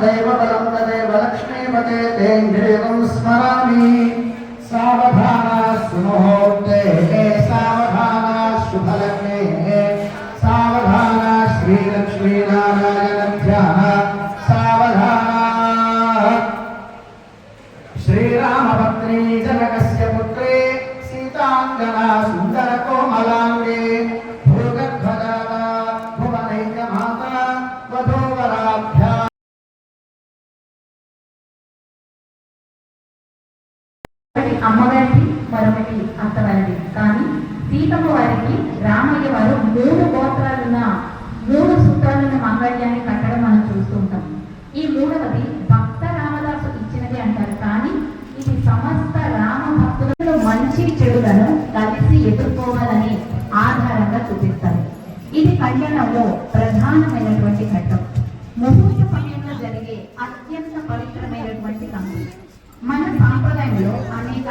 देवबलं तदेव लक्ष्मीपते तेन्द्रेवं स्मरामि सावधाना सुमुहूर्ते सावधाना शुभलग्ने सावधाना श्रीलक्ष्मीनारायणभ्यः सावधाना श्रीरामपत्नी जनकस्य पुत्रे सीताङ्गना सुन्दरकोमलाङ्गे भूगर्भजाता भुवनैकमाता वधूवराभ्यः అమ్మగారికి మరొకటి అత్తవారిది. కానీ సీతమ్మ వారికి రామయ్య వారు 3 గోత్రాలున్న 3 సూత్రాలున్న మాంగళ్యాన్ని కట్టడం మనం చూస్తుంటాం. ఈ 3వది భక్త రామదాసు ఇచ్చినది అంటారు. కానీ ఇది సమస్త రామ భక్తులలో మంచి చెడులను కలిసి ఎదుర్కోవాలని ఆధారంగా చూపిస్తారు. ఇది కళ్యాణంలో ప్రధానమైనటువంటి ఘట్టం. ముహూర్త సమయంలో జరిగే అత్యంత పవిత్రమైనటువంటి కన్ను. మన సాంప్రదాయంలో అనేక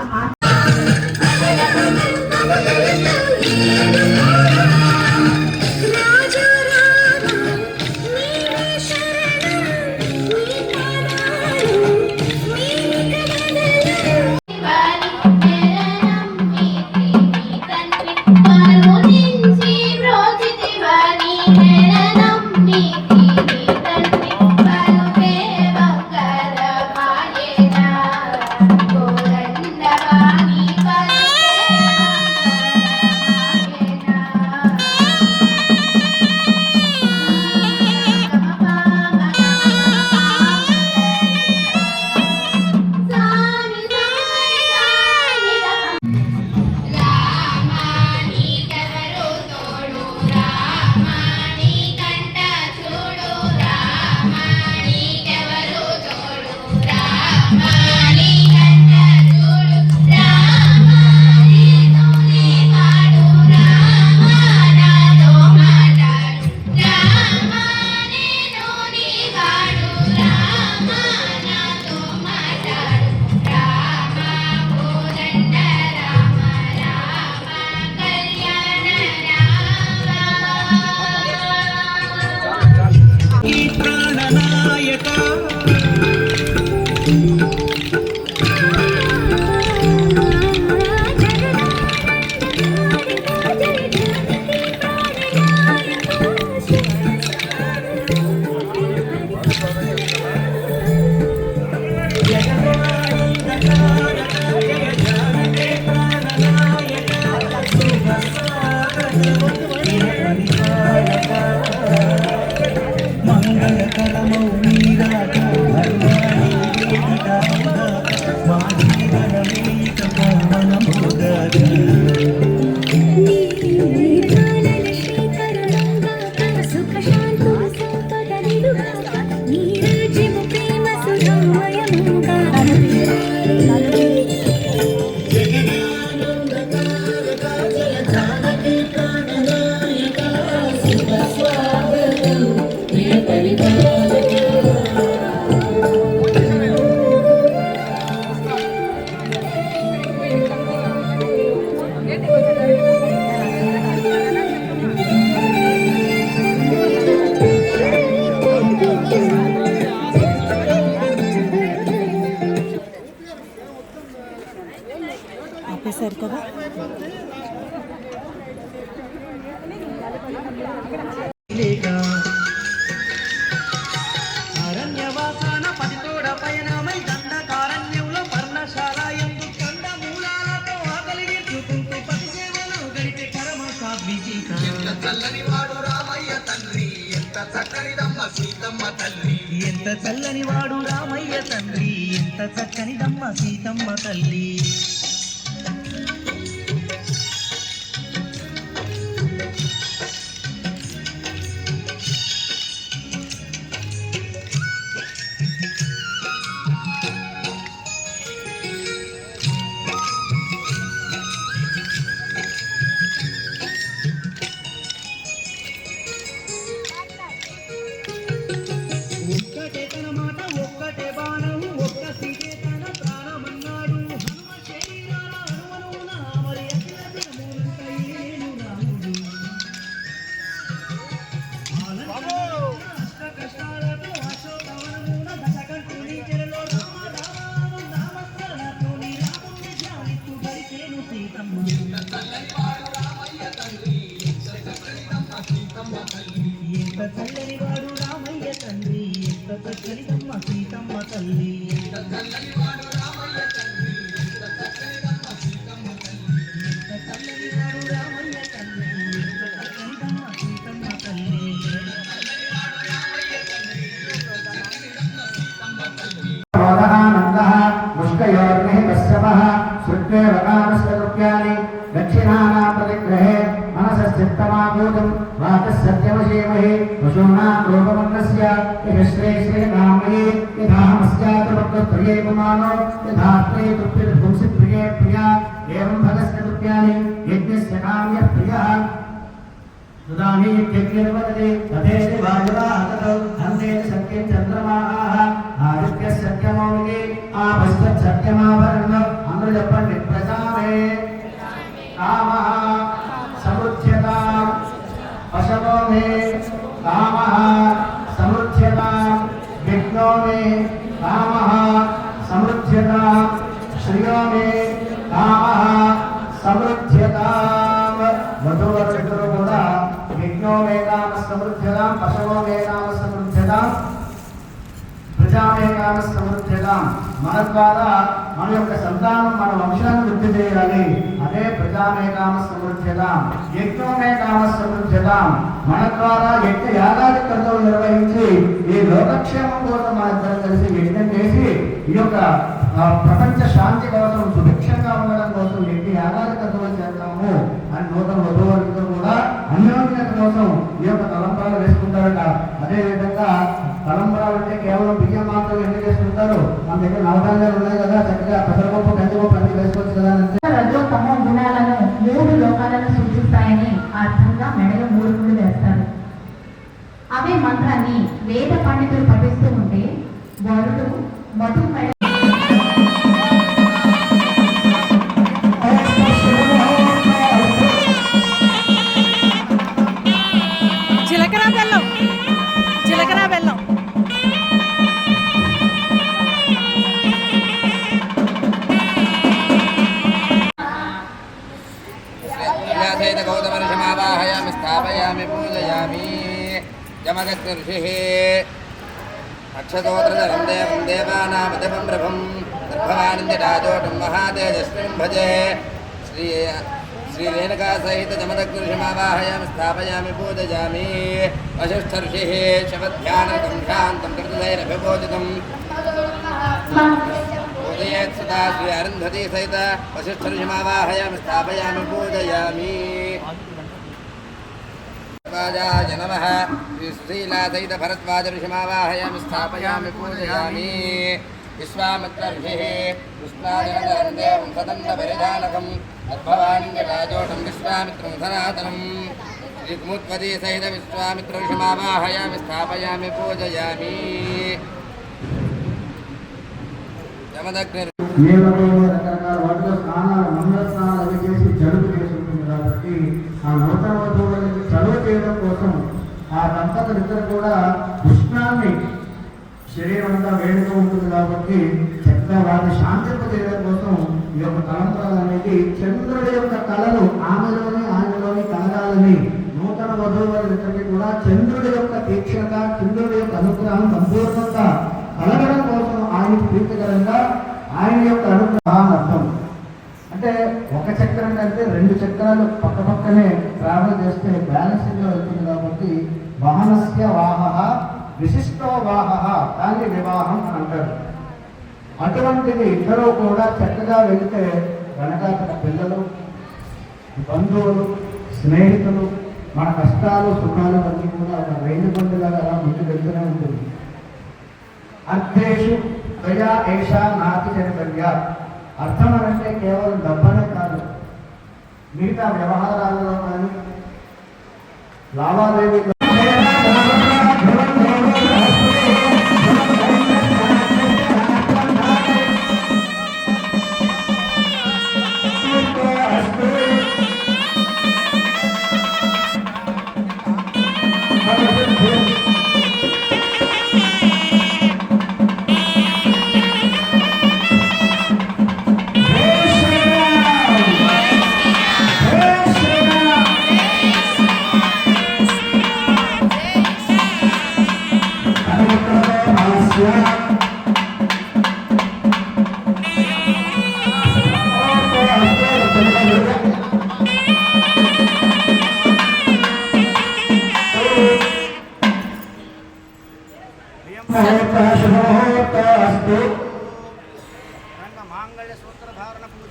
ఆపేశారు కదా. అరణ్యవాసాన పదితోడ పయనమై దండకారణ్యంలో పర్ణశాల ఎందు కండ మూలాలతో ఆకలి తీర్చుకుంటూ పతి సేవలో గడిపే పరమ సాత్విక. ఎంత చల్లని వాడు రామయ్య తండ్రి, ఎంత చక్కనిదమ్మ సీతమ్మ తల్లి. ఎంత చల్లని వాడు రామయ్య తండ్రి, ఎంత చక్కనిదమ్మ సీతమ్మ తల్లి. ఒక్కటే తన మాట, ఒక్కటే బాణం, ఒక్క సీతే తన ప్రాణమన్నాడు. హనుమ చక్కనిదమ్మ సీతమ్మ తల్లి ఎంత చల్లని వాడు రామయ్య తల్లి ఎంత చక్కనిదమ్మ సీతమ్మ తల్లి ఎంత చల్లని వాడు రామయ్య తల్లి ఎంత చక్కనిదమ్మ సీతమ్మ తల్లి मुष्कयोर्निः कश्यपः श्रुत्वेवकामस्तरुप्यानि दक्षिणानां प्रतिग्रहे मनसश्चित्तमाभूतं वाचः सत्यमशीमहि पशूनां रूपमन्नस्य इह श्रीनाम्नि यथाहमस्यात्रभक्तप्रिये पुमानो यथा स्त्री तृप्तिर्भुंसि प्रिये प्रिया एवं भगस्य तृप्यानि यज्ञस्य काम्यः प्रियः तदानी यज्ञर्वदति तथेति वायुराहतौ हन्तेति सत्यं चन्द्रमाः आदित्यः सत्यमौलिः आपश्च सत्यमाभरणम् అందరూ చెప్పండి ప్రజామే కామః సమృద్ధ్యతాం పశవో మే కామః సమృద్ధ్యతాం విఘ్నో మే కామః సమృద్ధ్యతాం శ్రియో మే కామః సమృద్ధ్యతాం వధూవరులిద్దరూ కూడా విఘ్నో మే కామ సమృద్ధ్యతాం పశవో మే కామ సమృద్ధ్యతాం ప్రజామే కామ సమృద్ధ్యతాం మన ద్వారా మన యొక్క సంతానం మన వంశాన్ని వృద్ధి చేయాలి అదే ప్రజామే కామ సమృద్ధ్యతాం యజ్ఞమే కామ సమృద్ధ్యతాం మన ద్వారా యజ్ఞ యాగాది కర్తవ్యం నిర్వహించి ఈ లోకక్షేమం కోసం మన ఇద్దరం కలిసి యజ్ఞం చేసి ఈ యొక్క ప్రపంచ శాంతి కోసం సుభిక్షంగా ఉండడం కోసం యజ్ఞ యాగాది కర్తవ్యం చేస్తాము అని నూతన వధువులందరూ కూడా అన్యోన్యత కోసం ఈ యొక్క తలంబ్రాలు వేసుకుంటారట. అదే విధంగా తలంబ్రాలు అంటే కేవలం బియ్యం మాత్రం ఎందుకు వేసుకుంటారు? మన దగ్గర నవధాన్యాలు ఉన్నాయి కదా, చక్కగా పెసరపప్పు కందిపప్పు అన్ని వేసుకోవచ్చు కదా. రజో తమో గుణాలను 3 లోకాలను సూచిస్తాయని అర్థంగా మెడలో 3 ముళ్ళు వేస్తారు. అవే మంత్రాన్ని వేద పండితులు పఠిస్తూ ఉంటే వరుడు మధు మెడ జీలకర్ర బెల్లం गौतमर्षमावाहयामि स्थापयामि पूजयामि यमगस्तिर्षिः अक्षतोत्रधरं देवं देवानामजपं प्रभं गर्भवानिन्द्यराजोटं महातेजस्विं भजे श्रीरेणुकासहित जमदग्निर्षमावाहयामि स्थापयामि पूजयामि वसिष्ठर्षिः शपध्यानतं ध्यान्तं कृतदैरभिभोजितम् पूजयेत् सदा श्री अरुन्धती सहित वसिष्ठर्षिमावाहयामि स्थापयामि पूजयामि भरद्वाजाय नमः श्रीला सहित भरद्वाजऋषिमावाहयामि स्थापयामि पूजयामि विश्वामित्रर्षिः कृष्णाजनधरं देवं सदन्नपरिधानकं तद्भवानिन्द्यराजोषं विश्वामित्रं सनातनं श्रीकुमुद्वती सहित विश्वामित्रऋषिमावाहयामि स्थापयामि पूजयामि రకరకాల వాటిలో స్నానాలు మంగళ స్నానాలు అవి చేసి జలుబు చేసి ఉంటుంది కాబట్టి ఆ నూతన వధువులకి చలువ చేయడం కోసం ఆ దంపతులిద్దరు కూడా ఉష్ణాన్ని శరీరం అంతా వేడిగా ఉంటుంది కాబట్టి చక్కగా వారిని శాంతింప చేయడం కోసం ఈ యొక్క తలంబ్రాలు అనేది చంద్రుడి యొక్క కళలు ఆయనలోని కలగాలని నూతన వధువులిద్దరికి కూడా చంద్రుడి యొక్క తీక్షణత చంద్రుడి యొక్క అనుగ్రహం సంపూర్ణంగా కలగడం కోసం ఆయనకు ప్రీతికరంగా ఆయన యొక్క అనుగ్రహం అర్థం. అంటే ఒక చక్రం కంటే 2 చక్రాలు పక్క పక్కనే ట్రావెల్ చేస్తే బ్యాలెన్సింగ్లో వెళ్తుంది కాబట్టి వాహనస్య వాహ విశిష్టో వాహ దాన్ని వివాహం అని అంటారు. అటువంటిది ఇద్దరూ కూడా చక్కగా వెళితే వెనకాల పిల్లలు బంధువులు స్నేహితులు మన కష్టాలు సుఖాలు అన్నీ కూడా ఒక రైలు బండిలాగా అలా ముందుకు వెళ్తూనే ఉంటుంది. అర్థేషు ప్రజా ఏషా నాతి చరితవ్య అర్థం అంటే కేవలం డబ్బనే కాదు, మిగతా వ్యవహారాలలో కానీ లావాదేవీలు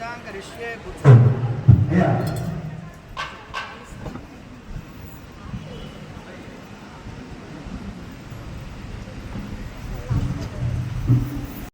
పూజాం కరిష్యే కూర్చో అయ్యా